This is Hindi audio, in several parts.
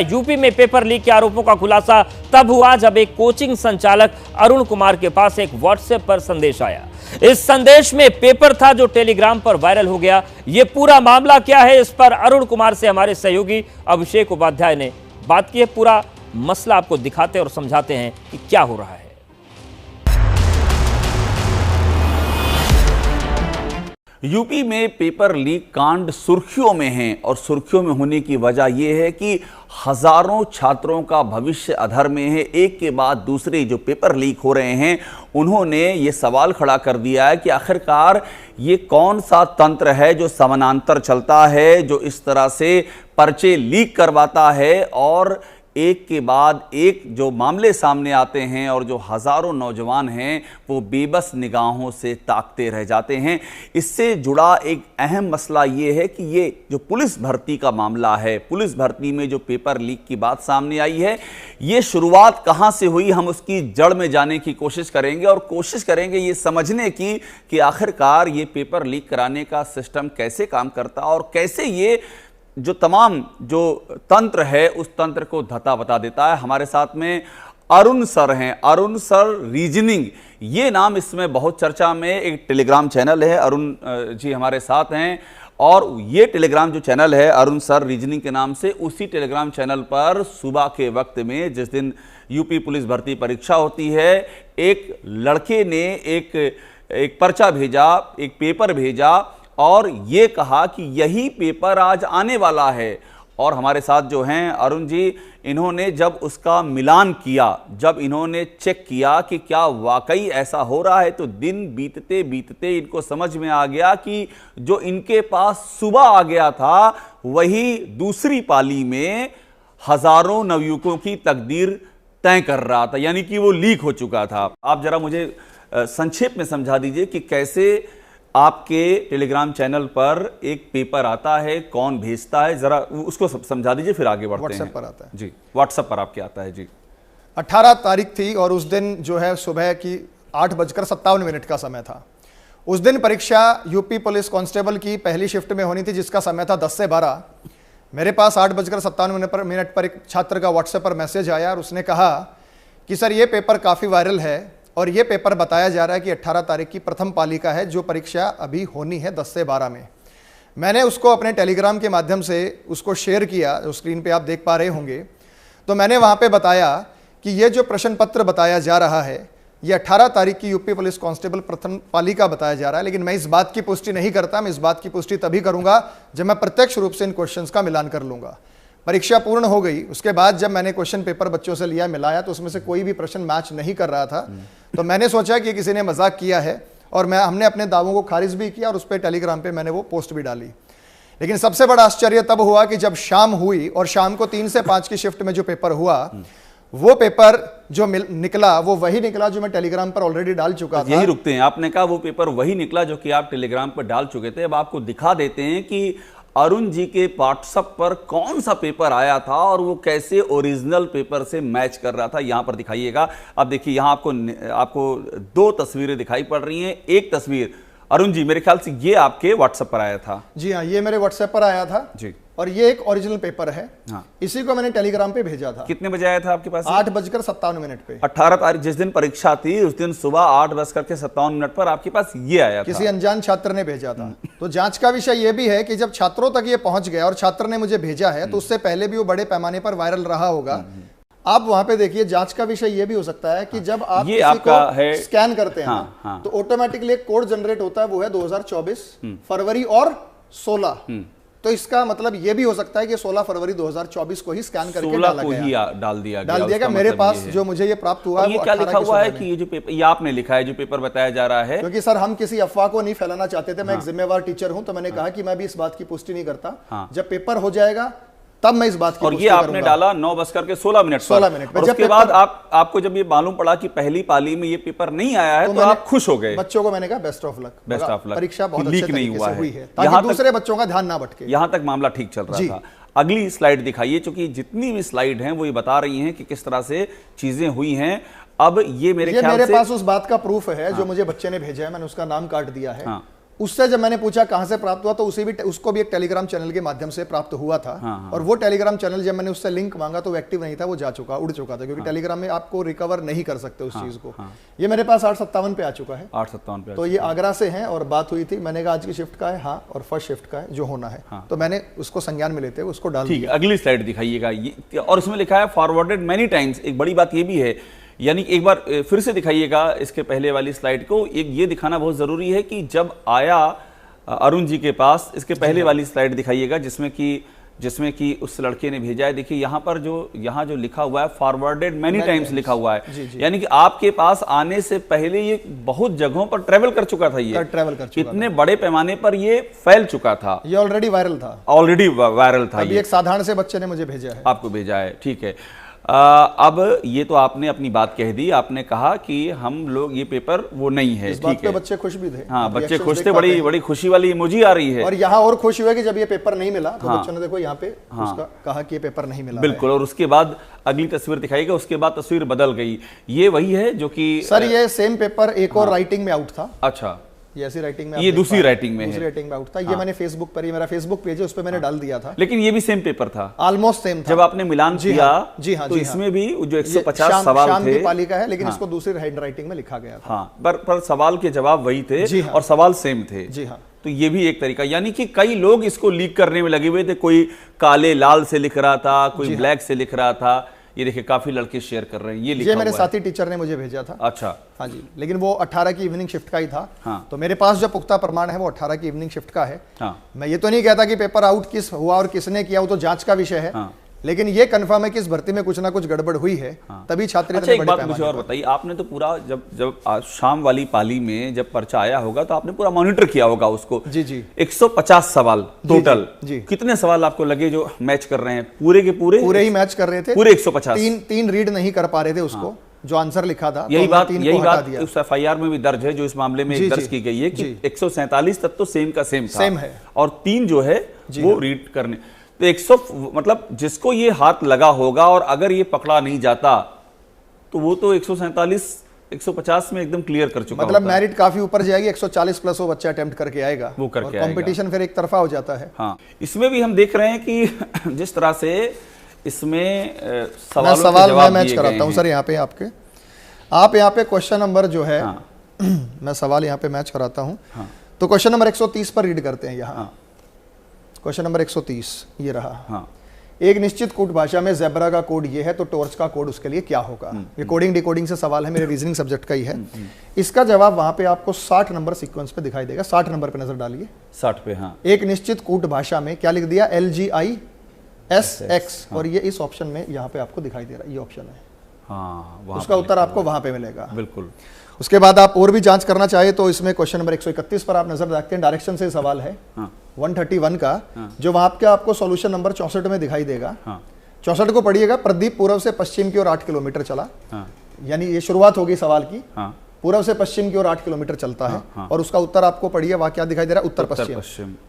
यूपी में पेपर लीक के आरोपों का खुलासा तब हुआ जब एक कोचिंग संचालक अरुण कुमार के पास एक व्हाट्सएप पर संदेश आया। इस संदेश में पेपर था जो टेलीग्राम पर वायरल हो गया। यह पूरा मामला क्या है, इस पर अरुण कुमार से हमारे सहयोगी अभिषेक उपाध्याय ने बात की है। पूरा मसला आपको दिखाते और समझाते हैं कि क्या हो रहा है। यूपी में पेपर लीक कांड सुर्खियों में है और सुर्खियों में होने की वजह यह है कि हजारों छात्रों का भविष्य अधर में है। एक के बाद दूसरे जो पेपर लीक हो रहे हैं, उन्होंने ये सवाल खड़ा कर दिया है कि आखिरकार ये कौन सा तंत्र है जो समानांतर चलता है, जो इस तरह से पर्चे लीक करवाता है और एक के बाद एक जो मामले सामने आते हैं और जो हजारों नौजवान हैं वो बेबस निगाहों से ताकते रह जाते हैं। इससे जुड़ा एक अहम मसला ये है कि ये जो पुलिस भर्ती का मामला है, पुलिस भर्ती में जो पेपर लीक की बात सामने आई है, ये शुरुआत कहां से हुई, हम उसकी जड़ में जाने की कोशिश करेंगे और कोशिश करेंगे ये समझने की कि आखिरकार ये पेपर लीक कराने का सिस्टम कैसे काम करता और कैसे ये जो तमाम जो तंत्र है उस तंत्र को धता बता देता है। हमारे साथ में अरुण सर हैं, अरुण सर रीजनिंग, ये नाम इसमें बहुत चर्चा में। एक टेलीग्राम चैनल है, अरुण जी हमारे साथ हैं और ये टेलीग्राम जो चैनल है अरुण सर रीजनिंग के नाम से, उसी टेलीग्राम चैनल पर सुबह के वक्त में जिस दिन यूपी पुलिस भर्ती परीक्षा होती है, एक लड़के ने एक पर्चा भेजा, एक पेपर भेजा और ये कहा कि यही पेपर आज आने वाला है। और हमारे साथ जो हैं अरुण जी, इन्होंने जब उसका मिलान किया, जब इन्होंने चेक किया कि क्या वाकई ऐसा हो रहा है, तो दिन बीतते बीतते इनको समझ में आ गया कि जो इनके पास सुबह आ गया था वही दूसरी पाली में हजारों नवयुवकों की तकदीर तय कर रहा था, यानी कि वो लीक हो चुका था। आप जरा मुझे संक्षेप में समझा दीजिए कि कैसे आपके टेलीग्राम चैनल पर एक पेपर आता है, कौन भेजता है, जरा उसको समझा दीजिए, फिर आगे बढ़ते हैं। व्हाट्सएप पर आता है जी, व्हाट्सएप पर आपके आता है जी। 18 तारीख थी और उस दिन जो है सुबह की 8:57 का समय था। उस दिन परीक्षा यूपी पुलिस कांस्टेबल की पहली शिफ्ट में होनी थी जिसका समय था 10 से 12। मेरे पास 8:57 पर एक छात्र का व्हाट्सएप पर मैसेज आया और उसने कहा कि सर ये पेपर काफ़ी वायरल है और ये पेपर बताया जा रहा है कि 18 तारीख की प्रथम पाली का है जो परीक्षा अभी होनी है 10 से 12 में। मैंने उसको अपने टेलीग्राम के माध्यम से उसको शेयर किया, जो स्क्रीन पे आप देख पा रहे होंगे। तो मैंने वहाँ पे बताया कि ये जो प्रश्न पत्र बताया जा रहा है ये 18 तारीख की यूपी पुलिस कांस्टेबल प्रथम पाली का बताया जा रहा है, लेकिन मैं इस बात की पुष्टि नहीं करता। मैं इस बात की पुष्टि तभी करूँगा जब मैं प्रत्यक्ष रूप से इन क्वेश्चन का मिलान कर लूँगा। परीक्षा पूर्ण हो गई, उसके बाद जब मैंने क्वेश्चन पेपर बच्चों से लिया, मिलाया, तो उसमें से कोई भी प्रश्न मैच नहीं कर रहा था। तो मैंने सोचा कि किसी ने मजाक किया है और हमने अपने दावों को खारिज भी किया और उस पर टेलीग्राम पे मैंने वो पोस्ट भी डाली। लेकिन सबसे बड़ा आश्चर्य तब हुआ कि जब शाम हुई और शाम को 3 से 5 की शिफ्ट में जो पेपर हुआ, वो पेपर जो निकला वो वही निकला जो मैं टेलीग्राम पर ऑलरेडी डाल चुका था। यही रुकते हैं, आपने कहा वो पेपर वही निकला जो कि आप टेलीग्राम पर डाल चुके थे। अब आपको दिखा देते हैं कि अरुण जी के व्हाट्सएप पर कौन सा पेपर आया था और वो कैसे ओरिजिनल पेपर से मैच कर रहा था। यहां पर दिखाइएगा। अब देखिए यहां आपको 2 तस्वीरें दिखाई पड़ रही हैं। एक तस्वीर अरुण जी, मेरे ख्याल से ये आपके व्हाट्सएप पर आया था। जी हाँ, ये मेरे व्हाट्सएप पर आया था जी, और ये एक ओरिजिनल पेपर है। हाँ, इसी को मैंने टेलीग्राम पे भेजा था। कितने बजे आया था आपके पास? 8:57 पे। 18 तारीख जिस दिन परीक्षा थी उस दिन सुबह 8:57 पर आपके पास ये आया था। किसी अनजान छात्र ने भेजा था। तो जांच का विषय ये भी है कि जब छात्रों तक ये पहुंच गया और छात्र ने मुझे भेजा है तो उससे पहले भी वो बड़े पैमाने पर वायरल रहा होगा। आप वहां पे देखिए, जांच का विषय ये भी हो सकता है कि जब आप ये किसी आपका को है, स्कैन करते हैं हाँ। तो ऑटोमेटिकली एक कोड जनरेट होता है, वो है 2024 फरवरी और 16। तो इसका मतलब ये भी हो सकता है कि 16 फरवरी 2024 को ही स्कैन करके डाला गया, डाल दिया मेरे पास जो मुझे ये प्राप्त हुआ है। ये क्या लिखा हुआ है कि ये जो पेपर, ये आपने लिखा है जो पेपर बताया जा रहा है? क्योंकि सर हम किसी अफवाह को नहीं फैलाना चाहते थे। मैं एक जिम्मेवार टीचर हूं, तो मैंने कहा कि मैं भी इस बात की पुष्टि नहीं करता। जब पेपर हो जाएगा तब मैं इस बात की और ये आपने डाला 9:16 पर। उसके बाद आपको जब ये मालूम पड़ा कि पहली पाली में ये पेपर नहीं आया है तो आप खुश हो गए। बच्चों को मैंने कहा बेस्ट ऑफ लक, परीक्षा बहुत अच्छे लीक नहीं हुआ हुई है ताकि दूसरे बच्चों का ध्यान ना भटके। यहां तक मामला ठीक चल रहा था। अगली स्लाइड दिखाइए, क्योंकि जितनी भी स्लाइड हैं वो ये बता रही हैं कि किस तरह से चीजें हुई हैं। अब ये मेरे पास उस बात का प्रूफ है जो मुझे बच्चे ने भेजा है, मैंने उसका नाम काट दिया है। उससे जब मैंने पूछा कहां से प्राप्त हुआ तो उसको भी एक टेलीग्राम चैनल के माध्यम से प्राप्त हुआ था। और वो टेलीग्राम चैनल जब मैंने उससे लिंक मांगा तो वो एक्टिव नहीं था, वो जा चुका, उड़ चुका था, क्योंकि टेलीग्राम में आपको रिकवर नहीं कर सकते उस चीज को। ये मेरे पास 857 पे आ चुका है, 857 पे। तो ये आगरा से है और बात हुई थी, मैंने कहा आज की शिफ्ट का है, हाँ, और फर्स्ट शिफ्ट का है जो होना है, तो मैंने उसको संज्ञान में लेते हुए उसको डाल ठीक है, अगली स्लाइड दिखाइएगा। ये और इसमें लिखा है फॉरवर्डेड मेनी टाइम्स। एक बड़ी बात ये भी है, यानी एक बार फिर से दिखाइएगा इसके पहले वाली स्लाइड को। एक ये दिखाना बहुत जरूरी है कि जब आया अरुण जी के पास, इसके पहले वाली स्लाइड दिखाइएगा जिसमें कि उस लड़के ने भेजा है। देखिए यहाँ पर यहाँ जो लिखा हुआ है फॉरवर्डेड मेनी टाइम्स लिखा हुआ है, यानी कि आपके पास आने से पहले ये बहुत जगहों पर ट्रेवल कर चुका था। ये ट्रेवल कर चुका, इतने बड़े पैमाने पर ये फैल चुका था, ये ऑलरेडी वायरल था, अभी एक साधारण से बच्चे ने मुझे भेजा है, आपको भेजा है। ठीक है, अब ये तो आपने अपनी बात कह दी, आपने कहा कि हम लोग ये पेपर वो नहीं है, ठीक है। बच्चे खुश भी थे, हाँ, बच्चे खुश थे, बड़ी खुशी वाली इमोजी आ रही है। और यहाँ और खुश हुए कि जब ये पेपर नहीं मिला तो बच्चों ने देखो यहाँ पे उसका कहा कि ये पेपर नहीं मिला। बिल्कुल, और उसके बाद अगली तस्वीर दिखाएगा, उसके बाद तस्वीर बदल गई। ये वही है जो कि सर ये सेम पेपर एक और राइटिंग में आउट था। अच्छा, ये ऐसी राइटिंग में, ये दूसरी राइटिंग में आउट था। ये मैंने फेसबुक पर, ये मेरा फेसबुक पेज है, उस पर मैंने डाल दिया था, लेकिन ये भी सेम पेपर था, ऑलमोस्ट सेम था। जब आपने मिलान किया तो इसमें भी जो 150 सवाल थे, पालिका है, लेकिन इसको दूसरी हैंड राइटिंग में लिखा गया था। हाँ, पर सवाल के जवाब वही थे और सवाल सेम थे। जी हाँ, तो ये भी एक तरीका, यानी कि कई लोग इसको लीक करने में लगे हुए थे। कोई काले लाल से लिख रहा था, कोई ब्लैक से लिख रहा था। ये देखिए काफी लड़के शेयर कर रहे हैं, ये लिखा मेरे साथी टीचर ने मुझे भेजा था। अच्छा, हाँ जी, लेकिन वो 18 की इवनिंग शिफ्ट का ही था। हाँ। तो मेरे पास जो पुख्ता प्रमाण है वो 18 की इवनिंग शिफ्ट का है। हाँ। मैं ये तो नहीं कहता कि पेपर आउट किस हुआ और किसने किया, वो तो जांच का विषय है। हाँ। लेकिन ये कंफर्म है कि इस भर्ती में कुछ ना कुछ गड़बड़ हुई है। हाँ। तभी छात्र। अच्छा, एक बात मुझे और बताइए, आपने तो पूरा जब शाम वाली पाली में जब पर्चा आया होगा तो आपने पूरा मॉनिटर किया होगा उसको। जी 150 सवाल टोटल। जी। कितने सवाल आपको लगे जो मैच कर रहे हैं? पूरे के पूरे ही मैच कर रहे थे, पूरे 150। तीन रीड नहीं कर पा रहे थे उसको। जो आंसर लिखा था, यही बात उस एफआईआर में भी दर्ज है, जो इस मामले में दर्ज की गई है कि 147 तक तो सेम का सेम है, और 3 जो है वो रीड करने। तो 100 मतलब जिसको ये हाथ लगा होगा और अगर ये पकड़ा नहीं जाता तो वो तो 147 150 में एकदम क्लियर कर चुका, मतलब मेरिट काफी ऊपर जाएगी। 140 प्लस वो बच्चा अटेम्प्ट करके आएगा, वो करके आएगा। कंपटीशन फिर एक तरफा हो जाता है। हाँ, इसमें भी हम देख रहे हैं कि जिस तरह से इसमें सवाल मैं मैच कराता हूँ सर। यहाँ पे आप यहाँ पे क्वेश्चन नंबर जो है, मैं सवाल यहाँ पे मैच कराता हूँ। तो क्वेश्चन नंबर 130 पर रीड करते हैं। यहाँ क्वेश्चन नंबर 130 ये रहा। एक निश्चित कोड भाषा में ज़ेब्रा का कोड ये है, तो टॉर्च का कोड उसके लिए क्या होगा? ये कोडिंग डिकोडिंग से सवाल है, मेरे रीजनिंग सब्जेक्ट का ही है। इसका जवाब वहां पे आपको 60 नंबर सीक्वेंस पे दिखाई देगा। 60 नंबर पे नजर डालिए। 60 पे, हाँ। एक निश्चित कोड भाषा में क्या लिख दिया? LGISX, और ये इस ऑप्शन में यहाँ पे आपको दिखाई दे रहा है, ये ऑप्शन है। हाँ, उसका उत्तर आपको वहां पे मिलेगा। बिल्कुल। उसके बाद आप और भी जांच करना चाहे तो इसमें क्वेश्चन नंबर 131 पर आप नजर रखते हैं। डायरेक्शन से सवाल है 131 का, जो वहां पे आपको सॉल्यूशन नंबर 64 में दिखाई देगा। 64 को पढ़िएगा। प्रदीप पूर्व से पश्चिम की ओर 8 किलोमीटर चला। यानी ये शुरुआत होगी सवाल की। पूर्व से पश्चिम की ओर 8 किलोमीटर चलता है। और उसका उत्तर आपको पढ़िए, वहां क्या दिखाई दे रहा है?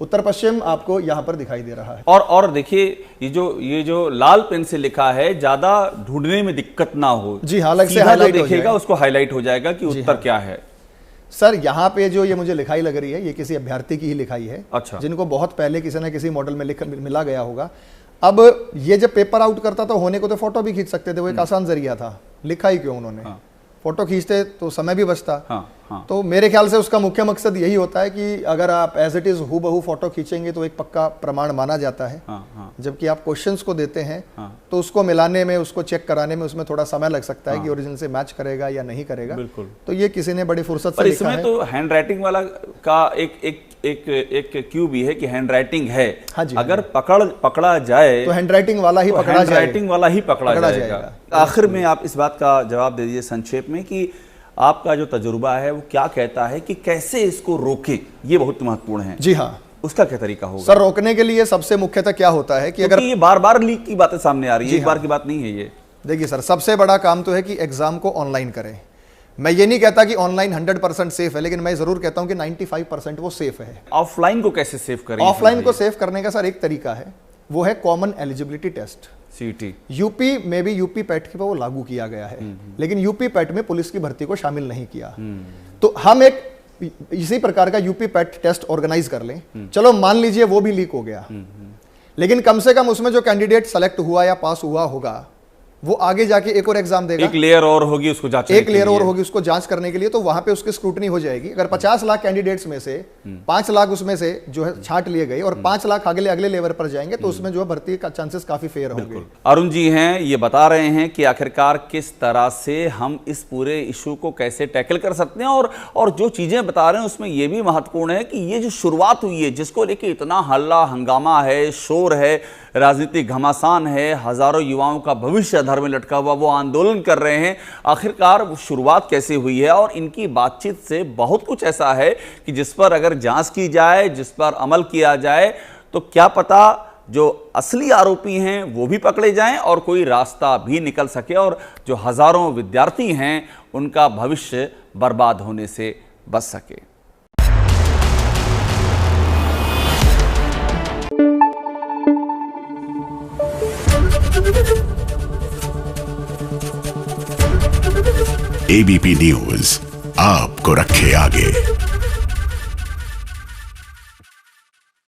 उत्तर पश्चिम आपको यहाँ पर दिखाई दे रहा है। और देखिए ये जो लाल पेन से लिखा है, ज्यादा ढूंढने में दिक्कत ना हो। जी हाँ, अलग से हाईलाइट देखेगा उसको हाईलाइट हो जाएगा कि उत्तर क्या है। सर यहाँ पे जो ये मुझे लिखाई लग रही है, ये किसी अभ्यर्थी की ही लिखाई है। अच्छा। जिनको बहुत पहले किसी ना किसी मॉडल में मिला गया होगा। अब ये जब पेपर आउट करता तो होने को तो फोटो भी खींच सकते थे, वो एक आसान जरिया था। लिखा ही क्यों उन्होंने? फोटो खींचते तो समय भी बचता। तो मेरे ख्याल से उसका मुख्य मकसद यही होता है कि अगर आप एज इट इज हूबहू फोटो खींचेंगे तो एक पक्का प्रमाण माना जाता है। जबकि आप क्वेश्चंस को देते हैं तो उसको मिलाने में, उसको चेक कराने में उसमें थोड़ा समय लग सकता है कि ओरिजिनल से मैच करेगा या नहीं करेगा। बिल्कुल। तो ये किसी ने बड़ी फुर्सत से लिखा है। इसमें तो हैंड राइटिंग वाला का एक क्यू भी है कि हैंड राइटिंग है। अगर पकड़ा जाए तो हैंड राइटिंग वाला ही पकड़ा जाएगा। आखिर में आप इस बात का जवाब दे दीजिए संक्षेप में कि आपका जो तजुर्बा है वो क्या कहता है कि कैसे इसको रोके? ये बहुत महत्वपूर्ण है। जी हाँ, उसका क्या तरीका होगा? सर रोकने के लिए सबसे मुख्यतः क्या होता है कि अगर ये बार-बार लीक की बातें सामने आ रही है, एक बार की बात नहीं है ये। देखिए सर, सबसे बड़ा काम तो है कि एग्जाम को ऑनलाइन करें। मैं ये नहीं कहता कि ऑनलाइन 100% सेफ है, लेकिन मैं जरूर कहता हूं कि 95% वो सेफ है। ऑफलाइन को कैसे सेफ करें? ऑफलाइन को सेफ करने का सर एक तरीका है, वो है कॉमन एलिजिबिलिटी टेस्ट, सीटी। यूपी में भी यूपी पैट के वो लागू किया गया है, लेकिन यूपी पैट में पुलिस की भर्ती को शामिल नहीं किया। तो हम एक इसी प्रकार का यूपी पैट टेस्ट ऑर्गेनाइज कर लें, चलो मान लीजिए वो भी लीक हो गया, लेकिन कम से कम उसमें जो कैंडिडेट सेलेक्ट हुआ या पास हुआ होगा वो आगे जाके एक और एग्जाम देगा, एक लेयर और होगी उसको जांचने एक लेयर और होगी उसको जांच करने के लिए, तो वहां पे उसकी स्क्रूटनी हो जाएगी। अगर 50 लाख कैंडिडेट्स में से 5 लाख उसमें से जो है छांट लिए गए और 5 लाख अगले लेवल पर जाएंगे तो उसमें जो है भर्ती का चांसेस काफी फेयर होंगे। अरुण जी हैं, ये बता रहे हैं कि आखिरकार किस तरह से हम इस पूरे इशू को कैसे टैकल कर सकते हैं, और जो चीजें बता रहे हैं उसमें यह भी महत्वपूर्ण है कि ये जो शुरुआत हुई है जिसको लेके इतना हल्ला हंगामा है, शोर है, राजनीतिक घमासान है, हजारों युवाओं का भविष्य अधर में लटका हुआ, वो आंदोलन कर रहे हैं, आखिरकार वो शुरुआत कैसे हुई है। और इनकी बातचीत से बहुत कुछ ऐसा है कि जिस पर अगर जांच की जाए, जिस पर अमल किया जाए, तो क्या पता जो असली आरोपी हैं वो भी पकड़े जाएं और कोई रास्ता भी निकल सके और जो हजारों विद्यार्थी हैं उनका भविष्य बर्बाद होने से बच सके। एबीपी न्यूज आपको रखे आगे।